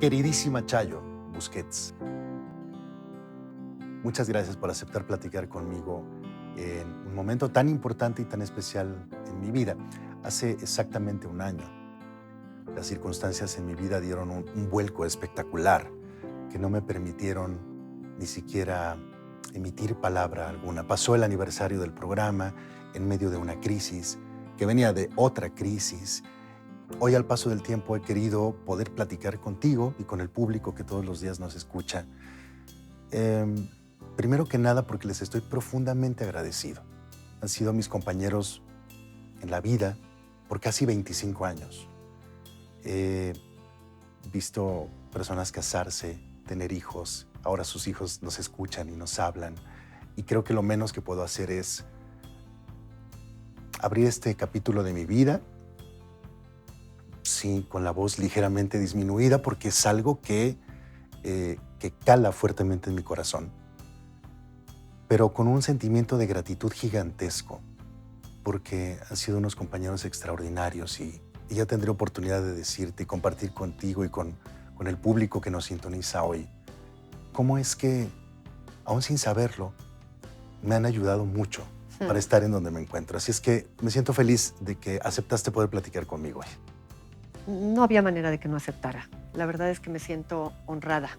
Queridísima Chayo Busquets, muchas gracias por aceptar platicar conmigo en un momento tan importante y tan especial en mi vida. Hace exactamente un año, las circunstancias en mi vida dieron un vuelco espectacular que no me permitieron ni siquiera emitir palabra alguna. Pasó el aniversario del programa en medio de una crisis que venía de otra crisis. Hoy, al paso del tiempo, he querido poder platicar contigo y con el público que todos los días nos escucha. Primero que nada, porque les estoy profundamente agradecido. Han sido mis compañeros en la vida por casi 25 años. He visto personas casarse, tener hijos. Ahora sus hijos nos escuchan y nos hablan. Y creo que lo menos que puedo hacer es abrir este capítulo de mi vida, sí, con la voz ligeramente disminuida, porque es algo que cala fuertemente en mi corazón, pero con un sentimiento de gratitud gigantesco, porque han sido unos compañeros extraordinarios y ya tendré oportunidad de decirte y compartir contigo y con el público que nos sintoniza hoy, cómo es que, aún sin saberlo, me han ayudado mucho para estar en donde me encuentro. Así es que me siento feliz de que aceptaste poder platicar conmigo hoy. No había manera de que no aceptara. La verdad es que me siento honrada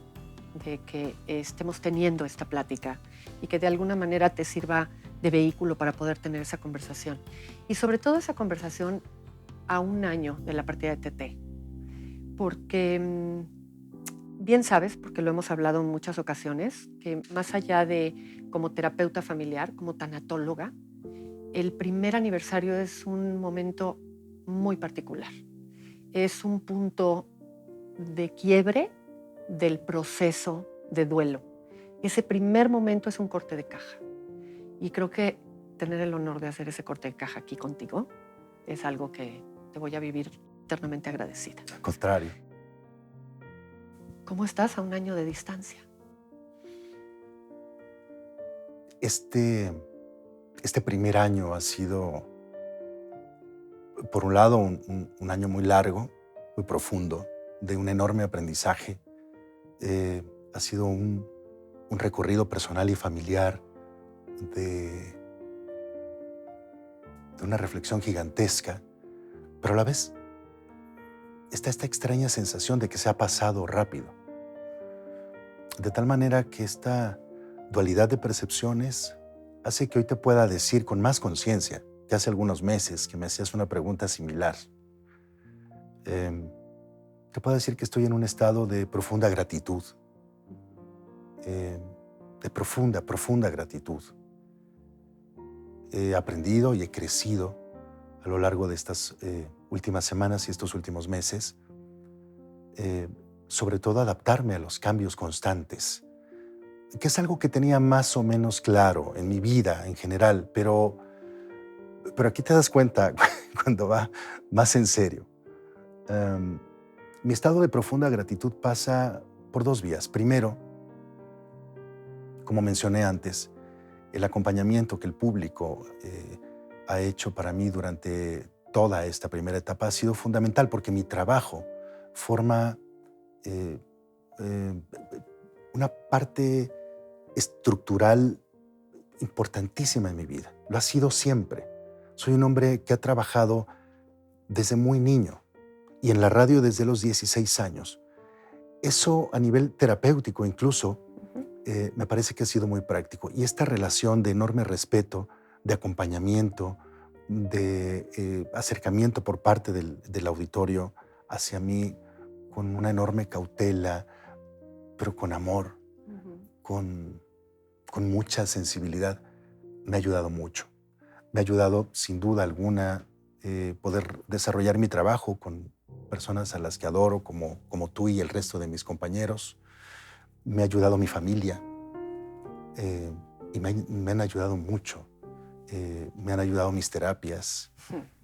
de que estemos teniendo esta plática y que de alguna manera te sirva de vehículo para poder tener esa conversación. Y sobre todo esa conversación a un año de la partida de Tete. Porque bien sabes, porque lo hemos hablado en muchas ocasiones, que más allá de como terapeuta familiar, como tanatóloga, el primer aniversario es un momento muy particular. Es un punto de quiebre del proceso de duelo. Ese primer momento es un corte de caja. Y creo que tener el honor de hacer ese corte de caja aquí contigo es algo que te voy a vivir eternamente agradecida. Al contrario. ¿Cómo estás a un año de distancia? Este primer año ha sido, por un lado, un año muy largo, muy profundo, de un enorme aprendizaje. Ha sido un recorrido personal y familiar de una reflexión gigantesca, pero a la vez está esta extraña sensación de que se ha pasado rápido. De tal manera que esta dualidad de percepciones hace que hoy te pueda decir con más conciencia que hace algunos meses que me hacías una pregunta similar. Te puedo decir que estoy en un estado de profunda gratitud, de profunda gratitud. He aprendido y he crecido a lo largo de estas últimas semanas y estos últimos meses, sobre todo adaptarme a los cambios constantes, que es algo que tenía más o menos claro en mi vida en general, pero aquí te das cuenta cuando va más en serio. Mi estado de profunda gratitud pasa por dos vías. Primero, como mencioné antes, el acompañamiento que el público ha hecho para mí durante toda esta primera etapa ha sido fundamental porque mi trabajo forma una parte estructural importantísima en mi vida. Lo ha sido siempre. Soy un hombre que ha trabajado desde muy niño y en la radio desde los 16 años. Eso a nivel terapéutico incluso me parece que ha sido muy práctico. Y esta relación de enorme respeto, de acompañamiento, de acercamiento por parte del auditorio hacia mí con una enorme cautela, pero con amor, con mucha sensibilidad, me ha ayudado mucho. Me ha ayudado sin duda alguna poder desarrollar mi trabajo con personas a las que adoro como tú y el resto de mis compañeros. Me ha ayudado mi familia y me han ayudado mucho. Me han ayudado mis terapias.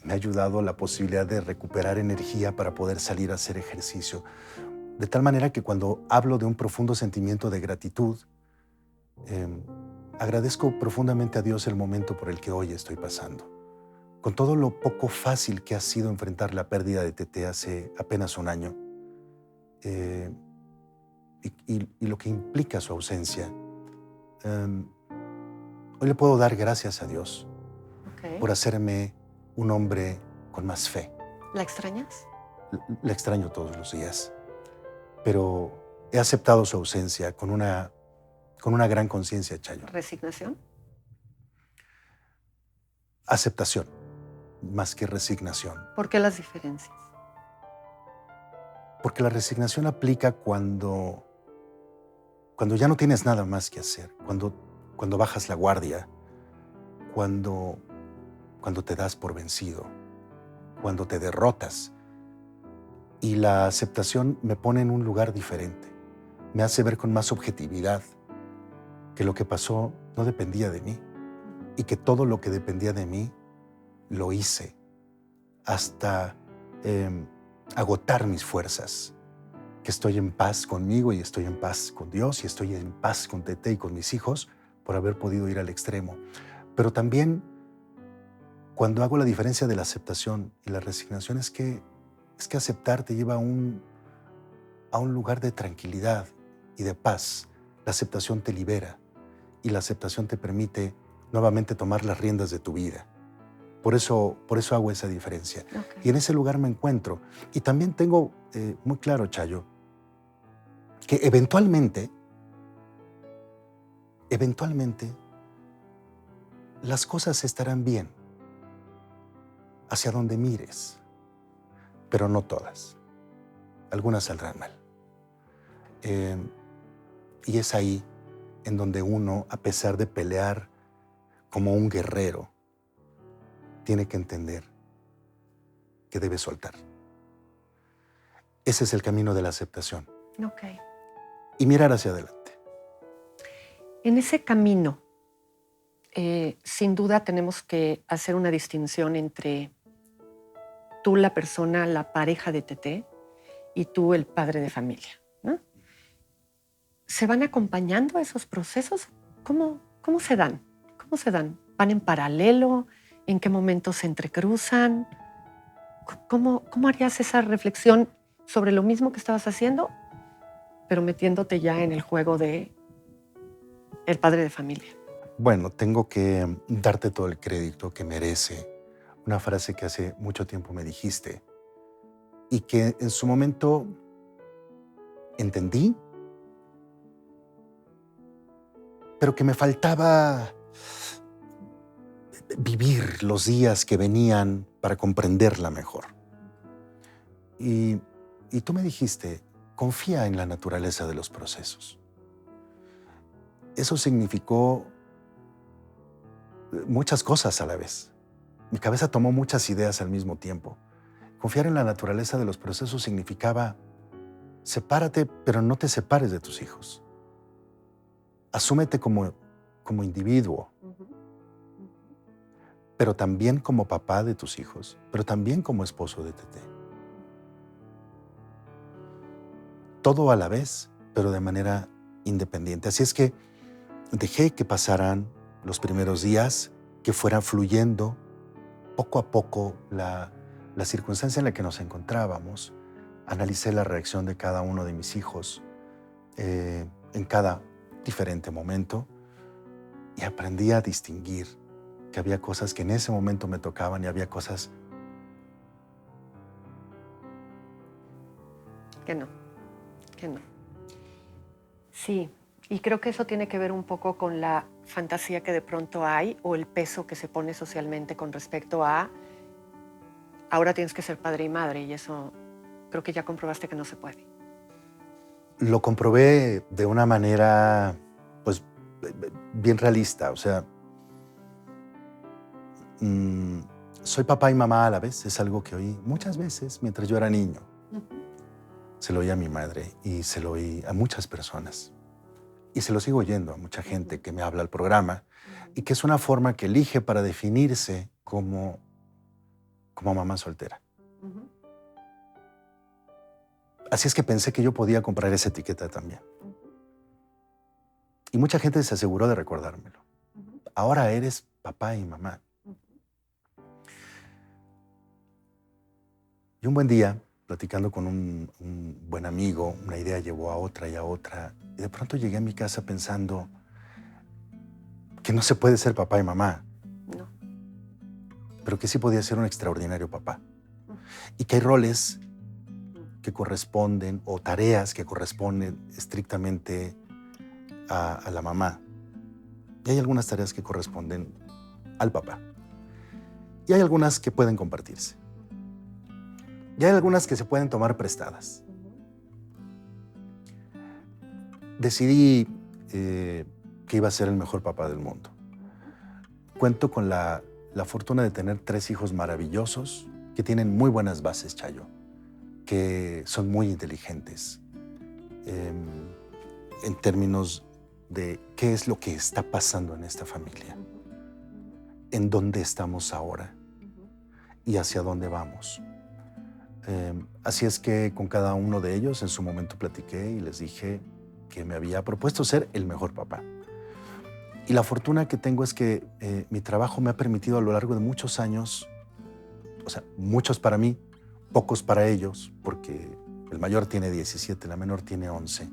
Me ha ayudado la posibilidad de recuperar energía para poder salir a hacer ejercicio. De tal manera que cuando hablo de un profundo sentimiento de gratitud, agradezco profundamente a Dios el momento por el que hoy estoy pasando. Con todo lo poco fácil que ha sido enfrentar la pérdida de Tete hace apenas un año, y lo que implica su ausencia, hoy le puedo dar gracias a Dios por hacerme un hombre con más fe. ¿La extrañas? La extraño todos los días, pero he aceptado su ausencia con una gran conciencia, Chayo. ¿Resignación? Aceptación, más que resignación. ¿Por qué las diferencias? Porque la resignación aplica cuando ya no tienes nada más que hacer, cuando bajas la guardia, cuando te das por vencido, cuando te derrotas. Y la aceptación me pone en un lugar diferente. Me hace ver con más objetividad que lo que pasó no dependía de mí y que todo lo que dependía de mí lo hice hasta agotar mis fuerzas, que estoy en paz conmigo y estoy en paz con Dios y estoy en paz con Tete y con mis hijos por haber podido ir al extremo. Pero también cuando hago la diferencia de la aceptación y la resignación es que aceptar te lleva a un lugar de tranquilidad y de paz. La aceptación te libera y la aceptación te permite nuevamente tomar las riendas de tu vida. Por eso hago esa diferencia. Okay. Y en ese lugar me encuentro. Y también tengo muy claro, Chayo, que eventualmente, las cosas estarán bien hacia donde mires, pero no todas. Algunas saldrán mal. Y es ahí en donde uno, a pesar de pelear como un guerrero, tiene que entender que debe soltar. Ese es el camino de la aceptación. Okay. Y mirar hacia adelante. En ese camino, sin duda tenemos que hacer una distinción entre tú, la persona, la pareja de Tete, y tú, el padre de familia, ¿no? ¿Se van acompañando esos procesos? ¿Cómo se dan? ¿Cómo se dan? ¿Van en paralelo? ¿En qué momentos se entrecruzan? ¿Cómo harías esa reflexión sobre lo mismo que estabas haciendo, pero metiéndote ya en el juego de el padre de familia? Bueno, tengo que darte todo el crédito que merece una frase que hace mucho tiempo me dijiste y que en su momento entendí, pero que me faltaba vivir los días que venían para comprenderla mejor. Y tú me dijiste, confía en la naturaleza de los procesos. Eso significó muchas cosas a la vez. Mi cabeza tomó muchas ideas al mismo tiempo. Confiar en la naturaleza de los procesos significaba sepárate, pero no te separes de tus hijos. Asúmete como individuo, pero también como papá de tus hijos, pero también como esposo de Tete. Todo a la vez, pero de manera independiente. Así es que dejé que pasaran los primeros días, que fuera fluyendo poco a poco la circunstancia en la que nos encontrábamos. Analicé la reacción de cada uno de mis hijos en cada diferente momento y aprendí a distinguir que había cosas que en ese momento me tocaban y había cosas que no. Sí, y creo que eso tiene que ver un poco con la fantasía que de pronto hay o el peso que se pone socialmente con respecto a ahora tienes que ser padre y madre, y eso creo que ya comprobaste que no se puede. Lo comprobé de una manera, pues, bien realista. O sea, soy papá y mamá a la vez. Es algo que oí muchas veces mientras yo era niño. Se lo oí a mi madre y se lo oí a muchas personas. Y se lo sigo oyendo a mucha gente que me habla al programa y que es una forma que elige para definirse como mamá soltera. Así es que pensé que yo podía comprar esa etiqueta también. Y mucha gente se aseguró de recordármelo. Ahora eres papá y mamá. Y un buen día platicando con un buen amigo, una idea llevó a otra y a otra. Y de pronto llegué a mi casa pensando que no se puede ser papá y mamá, No. pero que sí podía ser un extraordinario papá. Y que hay roles que corresponden o tareas que corresponden estrictamente a la mamá. Y hay algunas tareas que corresponden al papá. Y hay algunas que pueden compartirse. Y hay algunas que se pueden tomar prestadas. Decidí que iba a ser el mejor papá del mundo. Cuento con la fortuna de tener 3 hijos maravillosos que tienen muy buenas bases, Chayo, que son muy inteligentes en términos de qué es lo que está pasando en esta familia, en dónde estamos ahora y hacia dónde vamos. Así es que con cada uno de ellos en su momento platiqué y les dije que me había propuesto ser el mejor papá. Y la fortuna que tengo es que mi trabajo me ha permitido a lo largo de muchos años, o sea, muchos para mí, pocos para ellos, porque el mayor tiene 17, la menor tiene 11,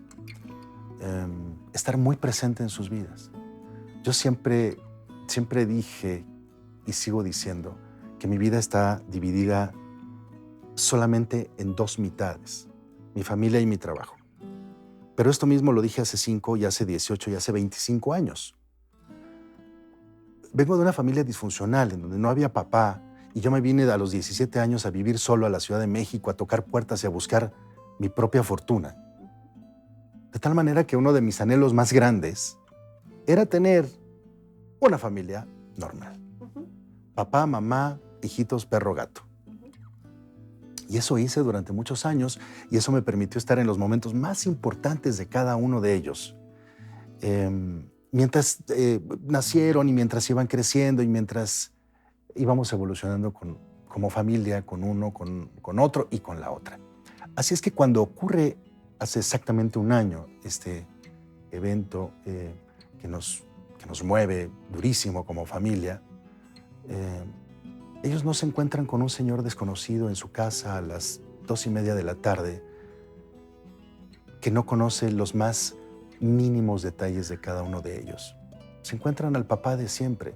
estar muy presente en sus vidas. Yo siempre dije y sigo diciendo que mi vida está dividida solamente en 2 mitades, mi familia y mi trabajo. Pero esto mismo lo dije hace 5 y hace 18 y hace 25 años. Vengo de una familia disfuncional en donde no había papá y yo me vine a los 17 años a vivir solo a la Ciudad de México, a tocar puertas y a buscar mi propia fortuna. De tal manera que uno de mis anhelos más grandes era tener una familia normal. Papá, mamá, hijitos, perro, gato. Y eso hice durante muchos años y eso me permitió estar en los momentos más importantes de cada uno de ellos. Mientras nacieron y mientras iban creciendo y mientras íbamos evolucionando como familia, con uno, con otro y con la otra. Así es que cuando ocurre hace exactamente un año este evento que nos mueve durísimo como familia, ellos no se encuentran con un señor desconocido en su casa a las 2:30 de la tarde que no conoce los más mínimos detalles de cada uno de ellos. Se encuentran al papá de siempre,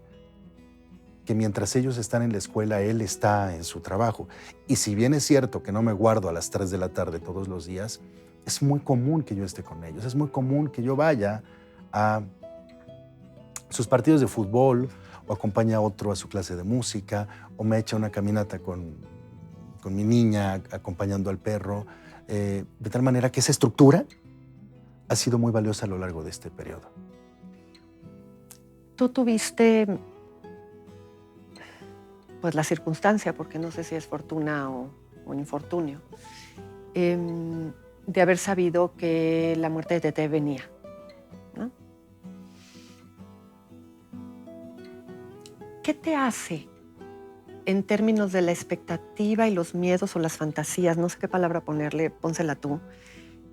que mientras ellos están en la escuela, él está en su trabajo. Y si bien es cierto que no me guardo a las 3 de la tarde todos los días, es muy común que yo esté con ellos. Es muy común que yo vaya a sus partidos de fútbol o acompañe a otro a su clase de música o me echa una caminata con mi niña acompañando al perro. De tal manera que esa estructura ha sido muy valiosa a lo largo de este periodo. Tú tuviste pues la circunstancia, porque no sé si es fortuna o infortunio, de haber sabido que la muerte de Tete venía, ¿no? ¿Qué te hace en términos de la expectativa y los miedos o las fantasías, no sé qué palabra ponerle, pónsela tú,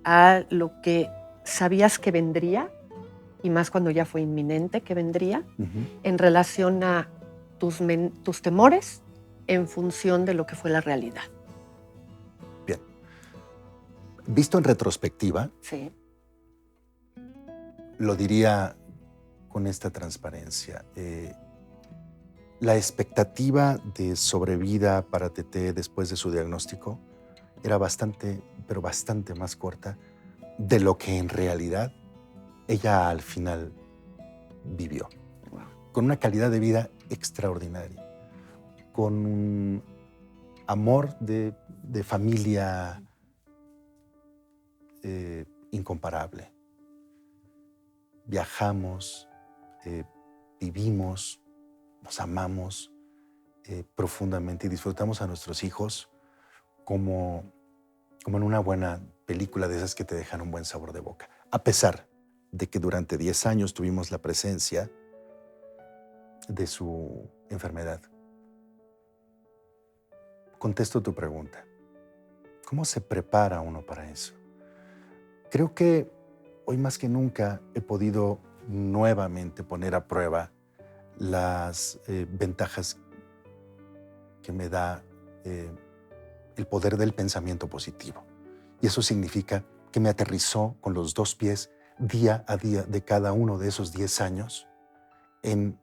a lo que sabías que vendría, y más cuando ya fue inminente que vendría, en relación a tus temores en función de lo que fue la realidad? Bien. Visto en retrospectiva, Sí. lo diría con esta transparencia. La expectativa de sobrevida para Tete después de su diagnóstico era bastante, pero bastante más corta de lo que en realidad ella al final vivió. Wow. Con una calidad de vida extraordinaria, con un amor de familia incomparable. Viajamos, vivimos, nos amamos profundamente y disfrutamos a nuestros hijos como en una buena película de esas que te dejan un buen sabor de boca. A pesar de que durante 10 años tuvimos la presencia de su enfermedad. Contesto tu pregunta. ¿Cómo se prepara uno para eso? Creo que hoy más que nunca he podido nuevamente poner a prueba las ventajas que me da el poder del pensamiento positivo. Y eso significa que me aterrizó con los 2 pies día a día de cada uno de esos 10 años en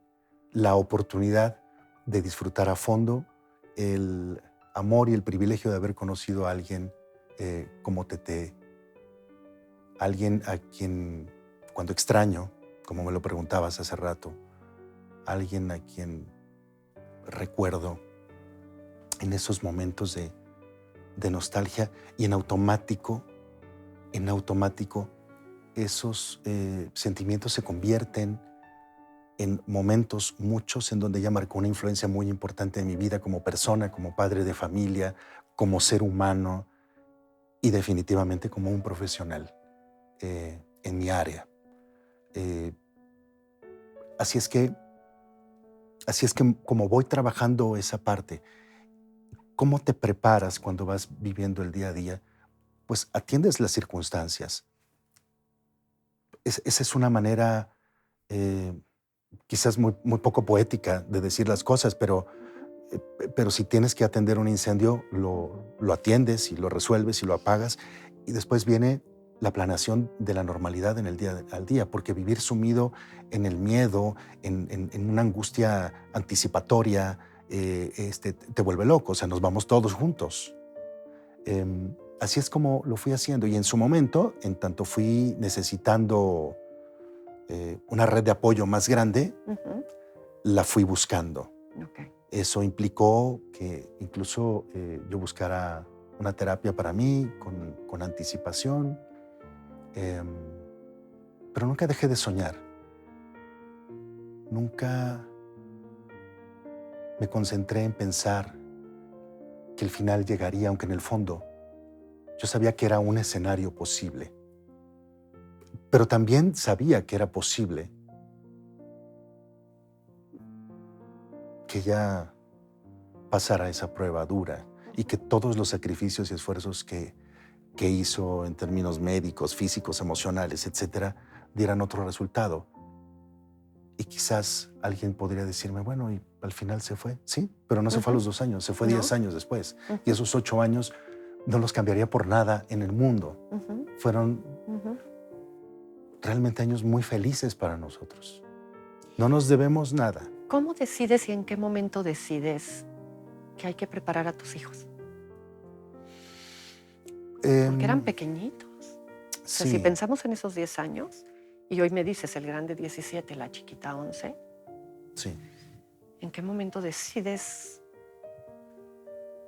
la oportunidad de disfrutar a fondo el amor y el privilegio de haber conocido a alguien como Tete, alguien a quien cuando extraño, como me lo preguntabas hace rato, alguien a quien recuerdo en esos momentos de nostalgia y en automático esos sentimientos se convierten en momentos muchos en donde ella marcó una influencia muy importante en mi vida como persona, como padre de familia, como ser humano y definitivamente como un profesional en mi área. Así es que como voy trabajando esa parte, ¿cómo te preparas cuando vas viviendo el día a día? Pues atiendes las circunstancias. Esa es una manera quizás muy poco poética de decir las cosas, pero si tienes que atender un incendio, lo atiendes y lo resuelves y lo apagas. Y después viene la planeación de la normalidad en el día al día, porque vivir sumido en el miedo, en una angustia anticipatoria, te vuelve loco. O sea, nos vamos todos juntos. Así es como lo fui haciendo. Y en su momento, en tanto fui necesitando una red de apoyo más grande, la fui buscando. Okay. Eso implicó que incluso yo buscara una terapia para mí con anticipación, pero nunca dejé de soñar. Nunca me concentré en pensar que el final llegaría, aunque en el fondo yo sabía que era un escenario posible. Pero también sabía que era posible que ella pasara esa prueba dura y que todos los sacrificios y esfuerzos que hizo en términos médicos, físicos, emocionales, etcétera, dieran otro resultado. Y quizás alguien podría decirme, bueno, y al final se fue. Sí, pero no se fue a los 2 años, se fue 10 años después. Y esos 8 años no los cambiaría por nada en el mundo. Fueron realmente años muy felices para nosotros. No nos debemos nada. ¿Cómo decides y en qué momento decides que hay que preparar a tus hijos? Porque eran pequeñitos. O sea, Sí. si pensamos en esos 10 años, y hoy me dices el grande 17, la chiquita 11, Sí. ¿en qué momento decides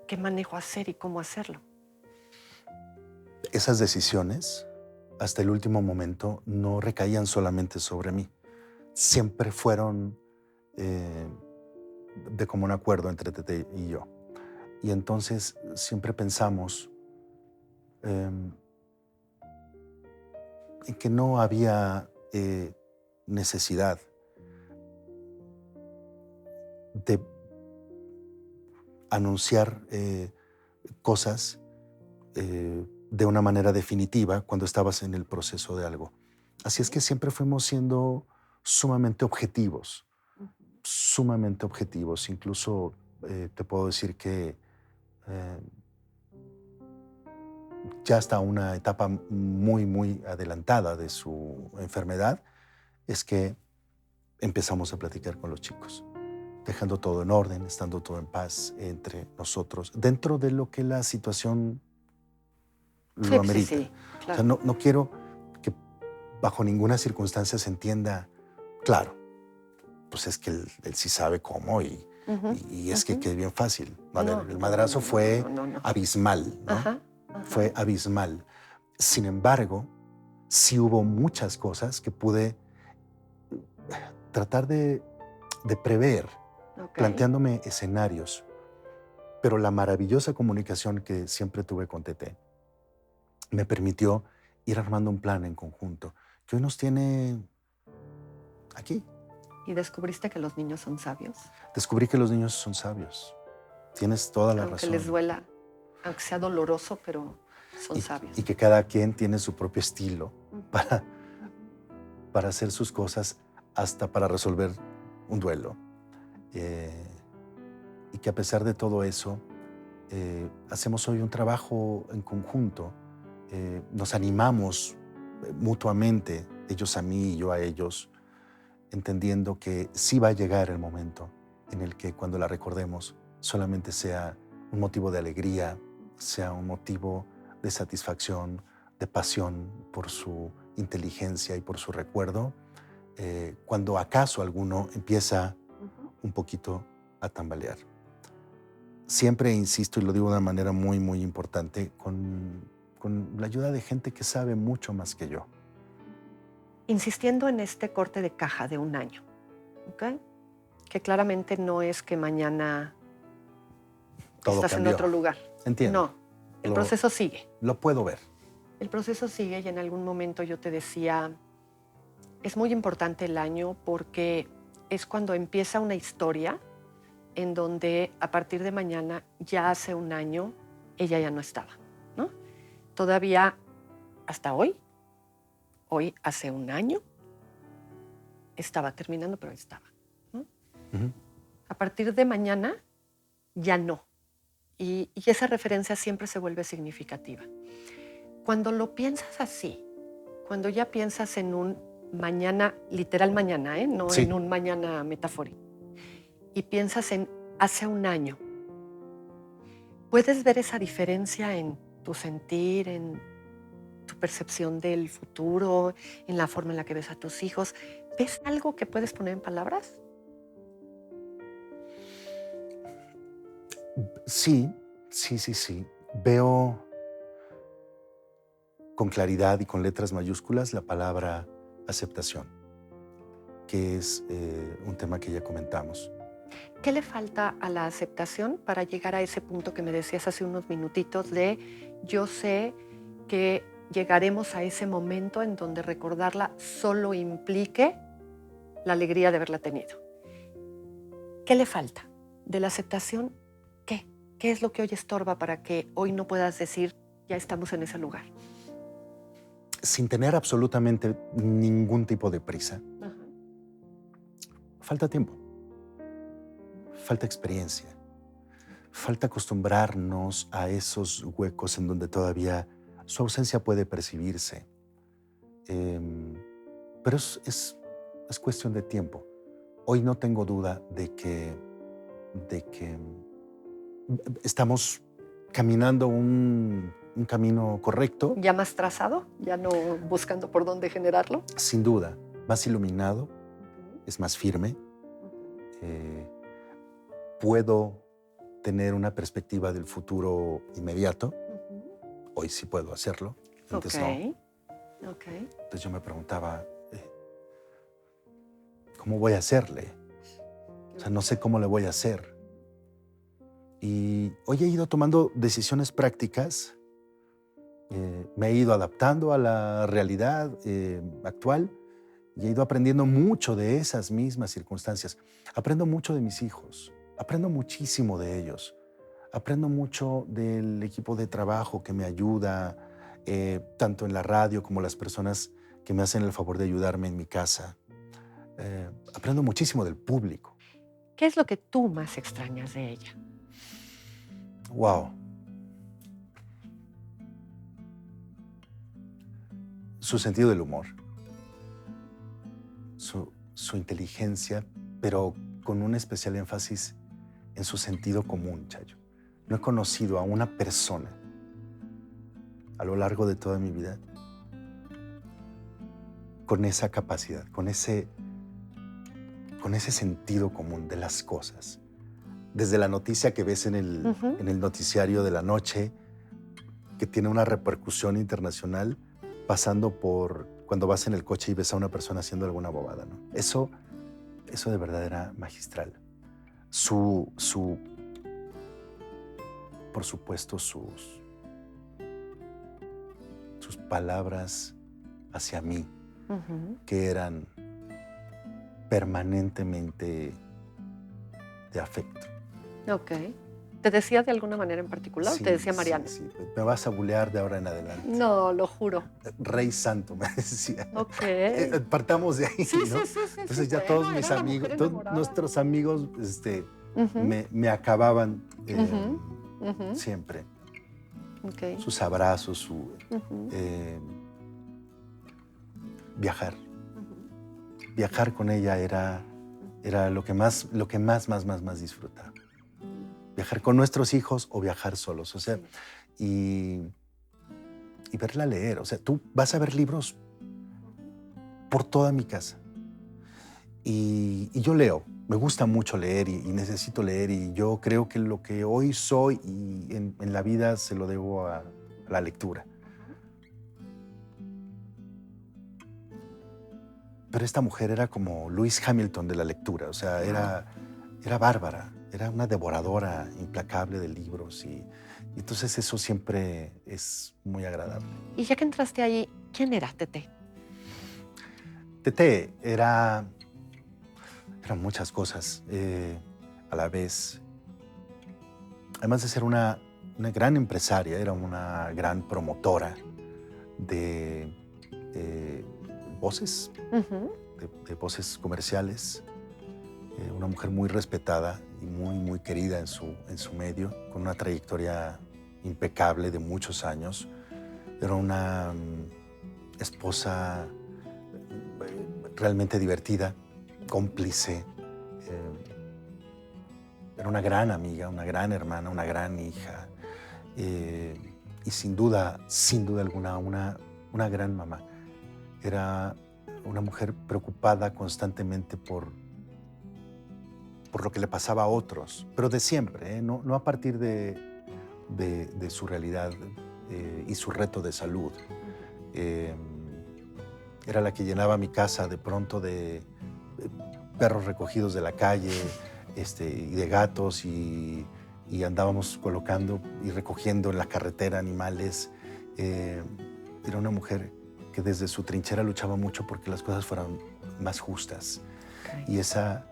qué manejo hacer y cómo hacerlo? Esas decisiones, hasta el último momento, no recaían solamente sobre mí. Siempre fueron de común acuerdo entre Tete y yo. Y entonces siempre pensamos en que no había necesidad de anunciar cosas de una manera definitiva cuando estabas en el proceso de algo. Así es que siempre fuimos siendo sumamente objetivos, sumamente objetivos. Incluso te puedo decir que ya hasta una etapa muy adelantada de su enfermedad, es que empezamos a platicar con los chicos, dejando todo en orden, estando todo en paz entre nosotros, dentro de lo que la situación lo amerita. Sí, claro. O sea, no quiero que bajo ninguna circunstancia se entienda, claro, pues es que él sí sabe cómo y es que es bien fácil. A ver, el madrazo fue abismal, ¿no? Ajá. Fue abismal. Sin embargo, sí hubo muchas cosas que pude tratar de prever, planteándome escenarios. Pero la maravillosa comunicación que siempre tuve con Tete me permitió ir armando un plan en conjunto que hoy nos tiene aquí. ¿Y descubriste que los niños son sabios? Descubrí que los niños son sabios. Tienes toda la razón. Aunque les duela, aunque sea doloroso, pero son sabios. Y que cada quien tiene su propio estilo para hacer sus cosas, hasta para resolver un duelo. Y que a pesar de todo eso, hacemos hoy un trabajo en conjunto, nos animamos mutuamente, ellos a mí y yo a ellos, entendiendo que sí va a llegar el momento en el que cuando la recordemos solamente sea un motivo de alegría, sea un motivo de satisfacción, de pasión por su inteligencia y por su recuerdo, cuando acaso alguno empieza un poquito a tambalear. Siempre insisto, y lo digo de una manera muy, muy importante, con la ayuda de gente que sabe mucho más que yo. Insistiendo en este corte de caja de 1 año, ¿ok? Que claramente no es que mañana Todo estás cambió. en otro lugar. Entiendo. No, el proceso sigue. Lo puedo ver. El proceso sigue y en algún momento yo te decía, es muy importante el año porque es cuando empieza una historia en donde a partir de mañana, ya hace 1 año, ella ya no estaba, ¿no? Todavía hasta hoy hace 1 año, estaba terminando, pero estaba, ¿no? A partir de mañana, ya no. Y esa referencia siempre se vuelve significativa. Cuando lo piensas así, cuando ya piensas en un mañana, literal mañana, no Sí. en un mañana metafórico, y piensas en hace 1 año, ¿puedes ver esa diferencia en tu sentir, en tu percepción del futuro, en la forma en la que ves a tus hijos? ¿Ves algo que puedes poner en palabras? Sí. Veo con claridad y con letras mayúsculas la palabra aceptación, que es un tema que ya comentamos. ¿Qué le falta a la aceptación para llegar a ese punto que me decías hace unos minutitos de yo sé que llegaremos a ese momento en donde recordarla solo implique la alegría de haberla tenido? ¿Qué le falta? De la aceptación, ¿qué? ¿Qué es lo que hoy estorba para que hoy no puedas decir ya estamos en ese lugar? Sin tener absolutamente ningún tipo de prisa. Ajá. Falta tiempo. Falta experiencia. Falta acostumbrarnos a esos huecos en donde todavía su ausencia puede percibirse. Pero es cuestión de tiempo. Hoy no tengo duda de que estamos caminando un camino correcto. ¿Ya más trazado? ¿Ya no buscando por dónde generarlo? Sin duda, más iluminado, es más firme. Puedo tener una perspectiva del futuro inmediato. Hoy sí puedo hacerlo, antes no. Entonces yo me preguntaba, ¿cómo voy a hacerle? O sea, no sé cómo le voy a hacer. Y hoy he ido tomando decisiones prácticas, me he ido adaptando a la realidad actual y he ido aprendiendo mucho de esas mismas circunstancias. Aprendo mucho de mis hijos, aprendo muchísimo de ellos, aprendo mucho del equipo de trabajo que me ayuda, tanto en la radio como las personas que me hacen el favor de ayudarme en mi casa. Aprendo muchísimo del público. ¿Qué es lo que tú más extrañas de ella? Wow. Su sentido del humor, su inteligencia, pero con un especial énfasis en su sentido común, Chayo. No he conocido a una persona a lo largo de toda mi vida con esa capacidad, con ese sentido común de las cosas. Desde la noticia que ves en el noticiario de la noche, que tiene una repercusión internacional, pasando por cuando vas en el coche y ves a una persona haciendo alguna bobada, ¿no? Eso de verdad era magistral. Por supuesto, sus palabras hacia mí, que eran permanentemente de afecto. Ok. ¿Te decía de alguna manera en particular? Sí, ¿Te decía Mariana? Sí. Me vas a bulear de ahora en adelante. No, lo juro. Rey Santo, me decía. Ok. Partamos de ahí, Sí, ¿no? sí. Entonces ya Bueno, todos mis era la amigos, mujer todos enamorada. nuestros amigos me acababan Ujú. siempre. Ok. Sus abrazos, Ujú. viajar. Ujú. Viajar con ella era lo que más disfrutaba. Viajar con nuestros hijos o viajar solos. O sea, Sí. y, y verla leer. O sea, tú vas a ver libros por toda mi casa. Y yo leo, me gusta mucho leer y necesito leer y yo creo que lo que hoy soy y en la vida se lo debo a la lectura. Pero esta mujer era como Lewis Hamilton de la lectura, o sea, era bárbara, era una devoradora implacable de libros y entonces eso siempre es muy agradable. Y ya que entraste ahí, ¿quién era Tete? Tete eran muchas cosas a la vez. Además de ser una gran empresaria, era una gran promotora de voces, Ujú. de voces comerciales, una mujer muy respetada y muy querida en su medio, con una trayectoria impecable de muchos años. Era una esposa realmente divertida, cómplice. Era una gran amiga, una gran hermana, una gran hija. Y sin duda alguna, una gran mamá. Era una mujer preocupada constantemente por lo que le pasaba a otros, pero de siempre, ¿eh? No a partir de su realidad y su reto de salud. Eh, Era la que llenaba mi casa de pronto de perros recogidos de la calle y de gatos y andábamos colocando y recogiendo en la carretera animales. Era una mujer que desde su trinchera luchaba mucho porque las cosas fueran más justas. Ok. Y esa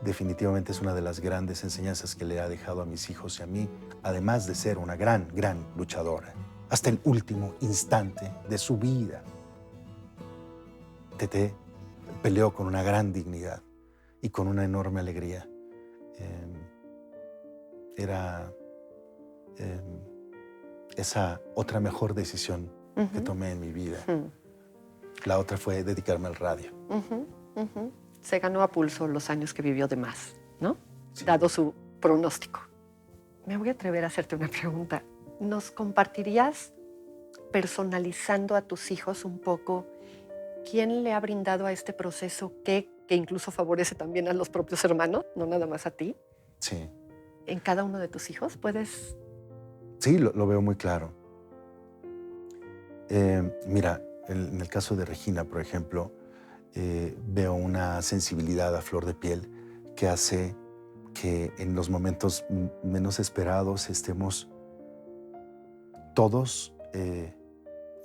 definitivamente es una de las grandes enseñanzas que le ha dejado a mis hijos y a mí, además de ser una gran luchadora. Hasta el último instante de su vida, Tete peleó con una gran dignidad y con una enorme alegría. Eh, Era esa otra mejor decisión que Ujú. tomé en mi vida. Ujú. La otra fue dedicarme al radio. Ujú. Ujú. Se ganó a pulso los años que vivió de más, ¿no? Sin Dado duda. su pronóstico. Me voy a atrever a hacerte una pregunta. ¿Nos compartirías, personalizando a tus hijos un poco, quién le ha brindado a este proceso que incluso favorece también a los propios hermanos, no nada más a ti, Sí, en cada uno de tus hijos? ¿Puedes? sí, lo veo muy claro. Mira, en el caso de Regina, por ejemplo, veo una sensibilidad a flor de piel que hace que en los momentos menos esperados estemos todos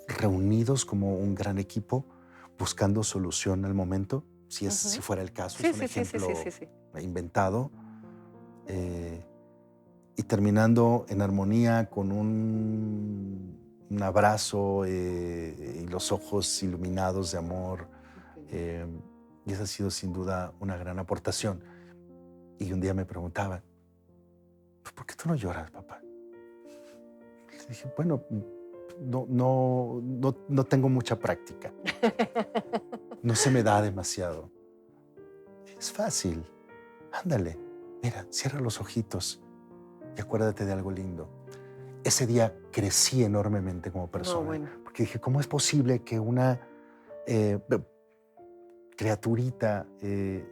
reunidos como un gran equipo buscando solución al momento, si Ujú. fuera el caso, Sí, es un sí, sí, sí, sí, sí, ejemplo sí. inventado, y terminando en armonía con un abrazo y los ojos iluminados de amor. Ok. eh, y esa ha sido sin duda una gran aportación. Y un día me preguntaban, "Pues, ¿por qué tú no lloras, papá?" Le dije, bueno, no tengo mucha práctica. No se me da demasiado. Es fácil. Ándale. Mira, cierra los ojitos y acuérdate de algo lindo. Ese día crecí enormemente como No, persona, bueno. porque dije, ¿cómo es posible que una eh, criaturita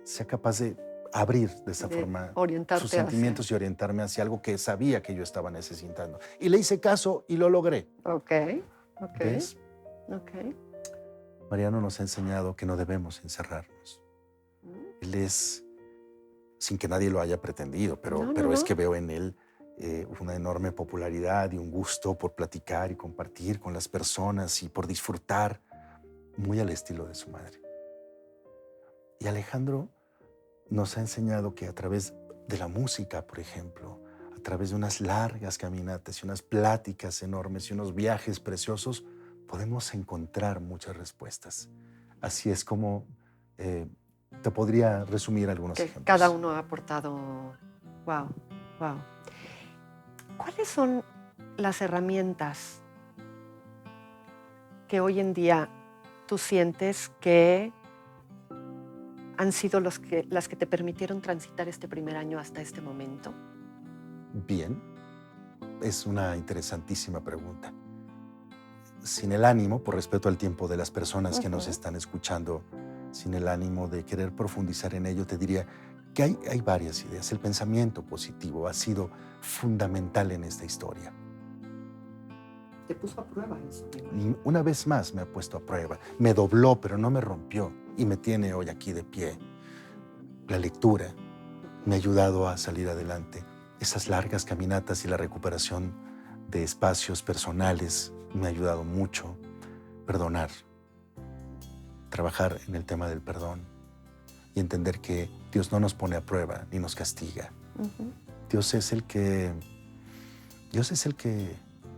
sea capaz de abrir de esa De forma sus orientarte hacia. sentimientos y orientarme hacia algo que sabía que yo estaba necesitando? Y le hice caso y lo logré. Ok, ok, ¿Ves? ok. Mariano nos ha enseñado que no debemos encerrarnos. Mm. Él es, sin que nadie lo haya pretendido, No, no, pero es no. que veo en él una enorme popularidad y un gusto por platicar y compartir con las personas y por disfrutar muy al estilo de su madre. Y Alejandro nos ha enseñado que a través de la música, por ejemplo, a través de unas largas caminatas y unas pláticas enormes y unos viajes preciosos, podemos encontrar muchas respuestas. Así es como eh, te podría resumir algunos Que cada ejemplos. uno ha aportado. Wow, wow. ¿Cuáles son las herramientas que hoy en día tú sientes que han sido las que te permitieron transitar este primer año hasta este momento? Bien, es una interesantísima pregunta. Sin el ánimo, por respeto al tiempo de las personas que nos están escuchando, sin el ánimo de querer profundizar en ello, te diría que hay varias ideas. El pensamiento positivo ha sido fundamental en esta historia. Te puso a prueba eso. Y una vez más me ha puesto a prueba. Me dobló, pero no me rompió y me tiene hoy aquí de pie. La lectura me ha ayudado a salir adelante. Esas largas caminatas y la recuperación de espacios personales me ha ayudado mucho. Perdonar, trabajar en el tema del perdón y entender que Dios no nos pone a prueba ni nos castiga. Dios es el que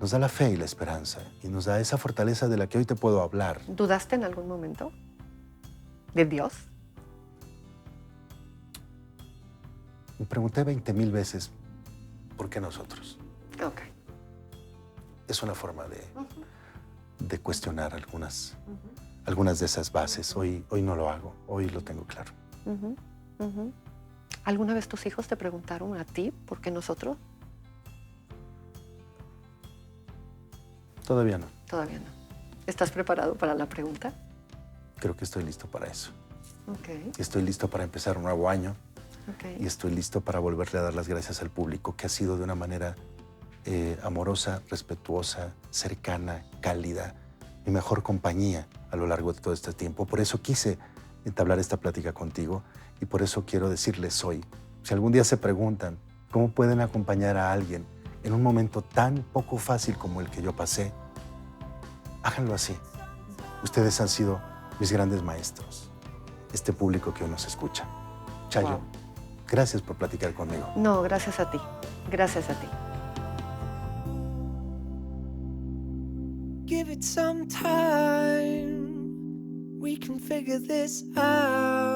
nos da la fe y la esperanza y nos da esa fortaleza de la que hoy te puedo hablar. ¿Dudaste en algún momento de Dios? Me pregunté 20,000 veces, ¿por qué nosotros? Ok. Es una forma de cuestionar algunas de esas bases. Hoy no lo hago, hoy lo tengo claro. ¿Alguna vez tus hijos te preguntaron a ti por qué nosotros? Todavía no. Todavía no. ¿Estás preparado para la pregunta? Creo que estoy listo para eso. Ok. Estoy listo para empezar un nuevo año Ok. y estoy listo para volverle a dar las gracias al público, que ha sido de una manera amorosa, respetuosa, cercana, cálida, mi mejor compañía a lo largo de todo este tiempo. Por eso quise entablar esta plática contigo y por eso quiero decirles hoy, si algún día se preguntan cómo pueden acompañar a alguien en un momento tan poco fácil como el que yo pasé, háganlo así. Ustedes han sido mis grandes maestros, este público que hoy nos escucha. Chayo, Wow. Gracias por platicar conmigo. No, gracias a ti. Gracias a ti. Give it some time, we can figure this out.